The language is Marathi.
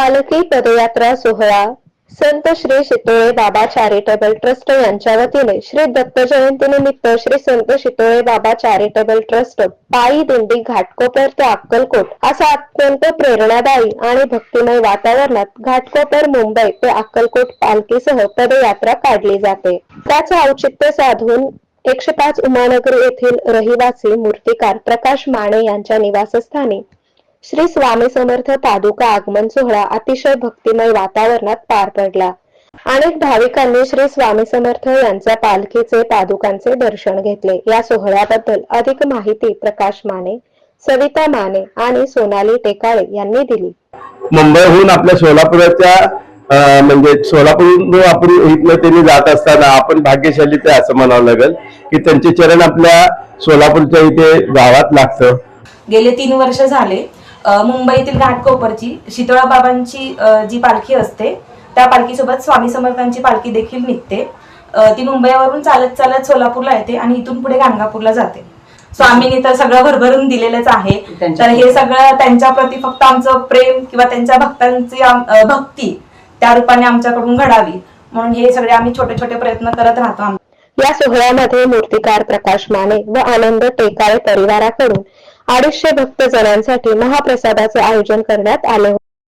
पालखी पदयात्रा सोहळा संत श्री शितोळे बाबा चॅरिटेबल ट्रस्ट यांच्या वतीने श्री दत्त जयंतीनिमित्त श्री संत शितोळे बाबा चॅरिटेबल ट्रस्ट पायी दिंडी घाटकोपर ते अक्कलकोट असा अत्यंत प्रेरणादायी आणि भक्तिमय वातावरणात घाटकोपर मुंबई ते अक्कलकोट पालखीसह पदयात्रा काढली जाते। त्याचे औचित्य साधून 105 उमानगर येथील रहिवासी मूर्तिकार प्रकाश माने यांच्या निवासस्थानी श्री स्वामी समर्थ पादुका आगमन सोहळा अतिशय भक्तिमय वातावरणात पार पडला। अनेक भाविकांनी श्री स्वामी समर्थ यांच्या पालखीचे पादुकांचे दर्शन घेतले। या सोहळ्याबद्दल अधिक माहिती प्रकाश माने, सविता माने आणि सोनाली टेकाळे यांनी दिली। मुंबईहून आपल्या सोलापुराच्या म्हणजे सोलापूर आपण इथनं त्यांनी जात असताना आपण भाग्यशाली ते असं म्हणावं लागेल की त्यांचे चरण आपल्या सोलापूरच्या इथे गावात लागतं। गेले 3 वर्ष झाले मुंबईतील घाटकोपरची शितोळा बाबांची जी पालखी असते त्या पालखीसोबत स्वामी समर्थांची पालखी देखील निघते। ती मुंबईवरून चालत चालत सोलापूरला येते आणि इथून पुढे गाणगापूरला जाते। स्वामींनी तर सगळं भरभरून दिलेलंच आहे, तर हे सगळं त्यांच्या प्रती फक्त आमचं प्रेम किंवा त्यांच्या भक्तांची भक्ती त्या रूपाने आमच्याकडून घडावी म्हणून हे सगळे आम्ही छोटे छोटे प्रयत्न करत राहतो। या सोहळ्यामध्ये मूर्तिकार प्रकाश माने व आनंद टेकाळे परिवाराकडून 250 भक्त जणांसाठी महाप्रसादाचे आयोजन करण्यात आले होते।